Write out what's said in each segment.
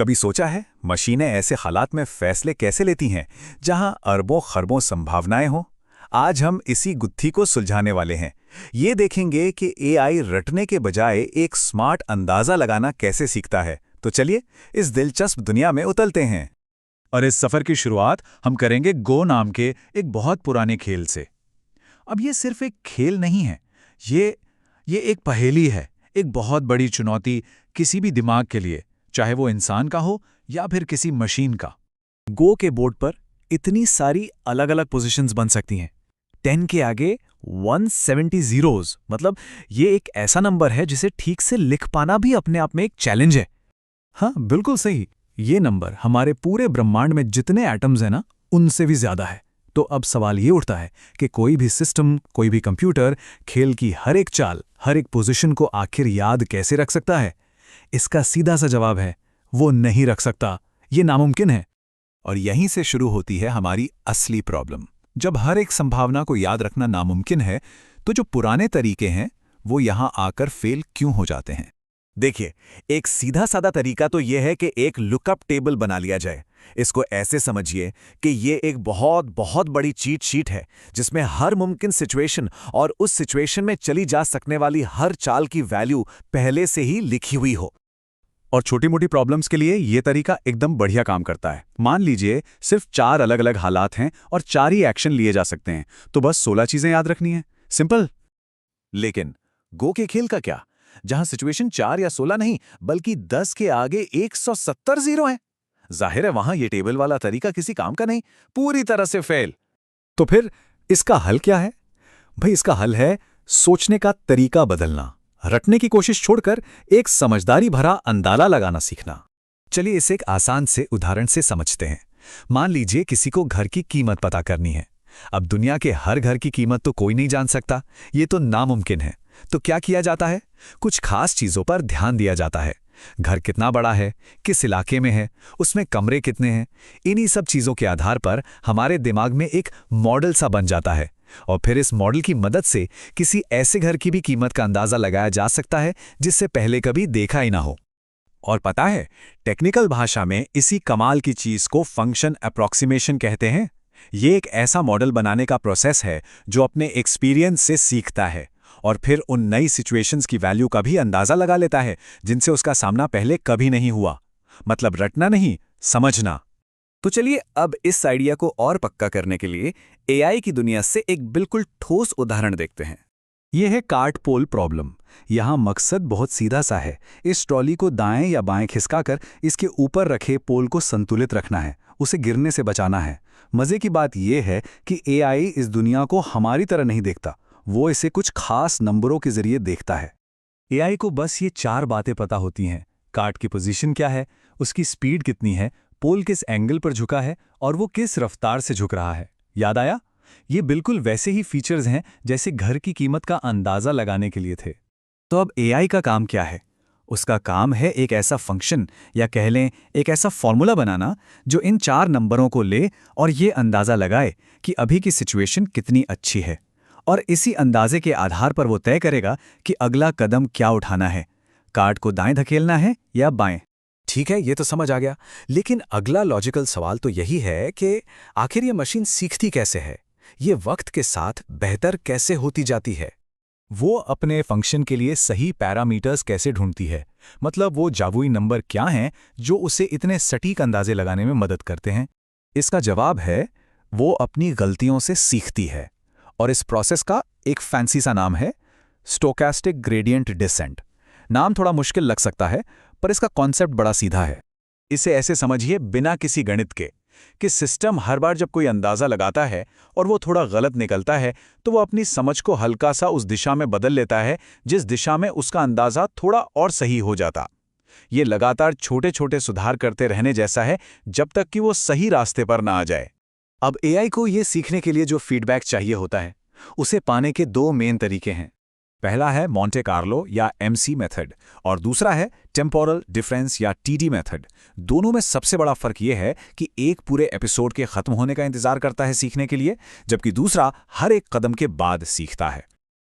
कभी सोचा है मशीनें ऐसे हालात में फैसले कैसे लेती हैं जहां अरबों खरबों संभावनाएं हों? आज हम इसी गुत्थी को सुलझाने वाले हैं। ये देखेंगे कि एआई रटने के बजाय एक स्मार्ट अंदाजा लगाना कैसे सीखता है। तो चलिए इस दिलचस्प दुनिया में उतरते हैं। और इस सफर की शुरुआत हम करेंगे गो नाम के एक बहुत पुराने खेल से। अब ये सिर्फ एक खेल नहीं है, ये एक पहेली है, एक बहुत बड़ी चुनौती किसी भी दिमाग के लिए, चाहे वो इंसान का हो या फिर किसी मशीन का। गो के बोर्ड पर इतनी सारी अलग अलग पोजीशंस बन सकती हैं। 10 के आगे 170 जीरोज, मतलब ये एक ऐसा नंबर है जिसे ठीक से लिख पाना भी अपने आप में एक चैलेंज है। हाँ, बिल्कुल सही। ये नंबर हमारे पूरे ब्रह्मांड में जितने एटम्स हैं ना, उनसे भी ज्यादा है। तो अब सवाल ये उठता है कि कोई भी सिस्टम, कोई भी कंप्यूटर खेल की हर एक चाल, हर एक पोजीशन को आखिर याद कैसे रख सकता है? इसका सीधा सा जवाब है, वो नहीं रख सकता। ये नामुमकिन है। और यहीं से शुरू होती है हमारी असली प्रॉब्लम। जब हर एक संभावना को याद रखना नामुमकिन है, तो जो पुराने तरीके हैं वो यहां आकर फेल क्यों हो जाते हैं? देखिए, एक सीधा साधा तरीका तो यह है कि एक लुकअप टेबल बना लिया जाए। इसको ऐसे समझिए कि ये एक बहुत बहुत बड़ी चीट शीट है जिसमें हर मुमकिन सिचुएशन और उस सिचुएशन में चली जा सकने वाली हर चाल की वैल्यू पहले से ही लिखी हुई हो। और छोटी मोटी प्रॉब्लम्स के लिए ये तरीका एकदम बढ़िया काम करता है। मान लीजिए सिर्फ 4 अलग अलग हालात हैं और 4 ही एक्शन लिए जा सकते हैं, तो बस 16 चीजें याद रखनी है। सिंपल। लेकिन गो के खेल का क्या, जहां सिचुएशन 4 या 16 नहीं बल्कि 10 के आगे 170 जीरो हैं? जाहिर है वहां ये टेबल वाला तरीका किसी काम का नहीं, पूरी तरह से फेल। तो फिर इसका हल क्या है? भाई, इसका हल है सोचने का तरीका बदलना, रटने की कोशिश छोड़कर एक समझदारी भरा अंदाजा लगाना सीखना। चलिए इसे एक आसान से उदाहरण से समझते हैं। मान लीजिए किसी को घर की कीमत पता करनी है। अब दुनिया के हर घर की कीमत तो कोई नहीं जान सकता, ये तो नामुमकिन है। तो क्या किया जाता है? कुछ खास चीजों पर ध्यान दिया जाता है। घर कितना बड़ा है, किस इलाके में है, उसमें कमरे कितने हैं। इन्हीं सब चीजों के आधार पर हमारे दिमाग में एक मॉडल सा बन जाता है और फिर इस मॉडल की मदद से किसी ऐसे घर की भी कीमत का अंदाजा लगाया जा सकता है जिससे पहले कभी देखा ही ना हो। और पता है, टेक्निकल भाषा में इसी कमाल की चीज को फंक्शन अप्रॉक्सीमेशन कहते हैं। ये एक ऐसा मॉडल बनाने का प्रोसेस है जो अपने एक्सपीरियंस से सीखता है और फिर उन नई सिचुएशंस की वैल्यू का भी अंदाजा लगा लेता है जिनसे उसका सामना पहले कभी नहीं हुआ। मतलब रटना नहीं, समझना। तो चलिए अब इस आइडिया को और पक्का करने के लिए एआई की दुनिया से एक बिल्कुल ठोस उदाहरण देखते हैं। यह है कार्ट पोल प्रॉब्लम। यहाँ मकसद बहुत सीधा सा है। इस ट्रॉली को दाएं या बाएं खिसकाकर इसके ऊपर रखे पोल को संतुलित रखना है, उसे गिरने से बचाना है। मजे की बात यह है कि एआई इस दुनिया को हमारी तरह नहीं देखता, वो इसे कुछ खास नंबरों के जरिए देखता है। एआई को बस ये 4 बातें पता होती हैं। कार्ट की पोजीशन क्या है, उसकी स्पीड कितनी है, पोल किस एंगल पर झुका है और वो किस रफ्तार से झुक रहा है। याद आया? ये बिल्कुल वैसे ही फीचर्स हैं जैसे घर की कीमत का अंदाजा लगाने के लिए थे। तो अब एआई का काम क्या है? उसका काम है एक ऐसा फंक्शन या कह लें एक ऐसा फॉर्मूला बनाना जो इन 4 नंबरों को ले और ये अंदाजा लगाए कि अभी की सिचुएशन कितनी अच्छी है। और इसी अंदाजे के आधार पर वो तय करेगा कि अगला कदम क्या उठाना है, कार्ट को दाएं धकेलना है या बाएं। ठीक है, ये तो समझ आ गया। लेकिन अगला लॉजिकल सवाल तो यही है कि आखिर ये मशीन सीखती कैसे है? ये वक्त के साथ बेहतर कैसे होती जाती है? वो अपने फंक्शन के लिए सही पैरामीटर्स कैसे ढूंढती है? मतलब वो जादुई नंबर क्या हैं जो उसे इतने सटीक अंदाजे लगाने में मदद करते हैं? इसका जवाब है, वो अपनी गलतियों से सीखती है। और इस प्रोसेस का एक फैंसी सा नाम है स्टोकास्टिक ग्रेडियंट डिसेंट। नाम थोड़ा मुश्किल लग सकता है, पर इसका कॉन्सेप्ट बड़ा सीधा है। इसे ऐसे समझिए, बिना किसी गणित के, कि सिस्टम हर बार जब कोई अंदाजा लगाता है और वो थोड़ा गलत निकलता है तो वो अपनी समझ को हल्का सा उस दिशा में बदल लेता है जिस दिशा में उसका अंदाजा थोड़ा और सही हो जाता। ये लगातार छोटे छोटे सुधार करते रहने जैसा है जब तक कि वो सही रास्ते पर ना आ जाए। अब एआई को ये सीखने के लिए जो फीडबैक चाहिए होता है, उसे पाने के 2 मेन तरीके हैं। पहला है मोंटे कार्लो या एमसी मेथड और दूसरा है टेम्पोरल डिफरेंस या टीडी मेथड। दोनों में सबसे बड़ा फर्क यह है कि एक पूरे एपिसोड के खत्म होने का इंतजार करता है सीखने के लिए, जबकि दूसरा हर एक कदम के बाद सीखता है।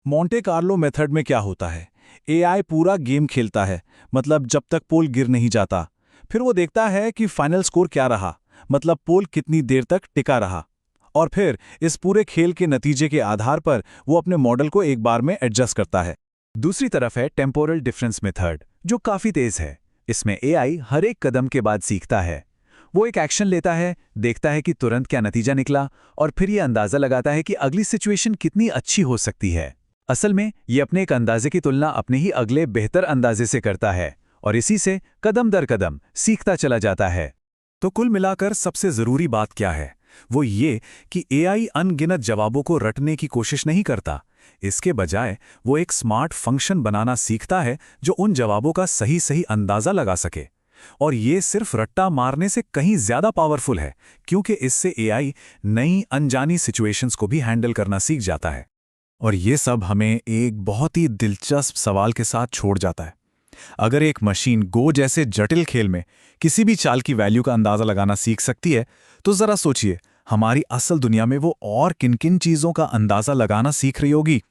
मोंटे कार्लो मेथड में क्या होता है? एआई पूरा गेम खेलता है, मतलब जब तक पोल गिर नहीं जाता। फिर वो देखता है कि फाइनल स्कोर क्या रहा, मतलब पोल कितनी देर तक टिका रहा, और फिर इस पूरे खेल के नतीजे के आधार पर वो अपने मॉडल को एक बार में एडजस्ट करता है। दूसरी तरफ है टेम्पोरल डिफरेंस मेथड, जो काफी तेज है। इसमें एआई हर एक कदम के बाद सीखता है। वो एक एक्शन लेता है, देखता है कि तुरंत क्या नतीजा निकला, और फिर ये अंदाजा लगाता है कि अगली सिचुएशन कितनी अच्छी हो सकती है। असल में ये अपने एक अंदाजे की तुलना अपने ही अगले बेहतर अंदाजे से करता है, और इसी से कदम दर कदम सीखता चला जाता है। तो कुल मिलाकर सबसे जरूरी बात क्या है? वो ये कि एआई अनगिनत जवाबों को रटने की कोशिश नहीं करता। इसके बजाय वो एक स्मार्ट फंक्शन बनाना सीखता है जो उन जवाबों का सही सही अंदाजा लगा सके। और ये सिर्फ रट्टा मारने से कहीं ज्यादा पावरफुल है, क्योंकि इससे एआई नई अनजानी सिचुएशंस को भी हैंडल करना सीख जाता है। और ये सब हमें एक बहुत ही दिलचस्प सवाल के साथ छोड़ जाता है। अगर एक मशीन गो जैसे जटिल खेल में किसी भी चाल की वैल्यू का अंदाजा लगाना सीख सकती है, तो जरा सोचिए हमारी असल दुनिया में वो और किन किन चीजों का अंदाजा लगाना सीख रही होगी।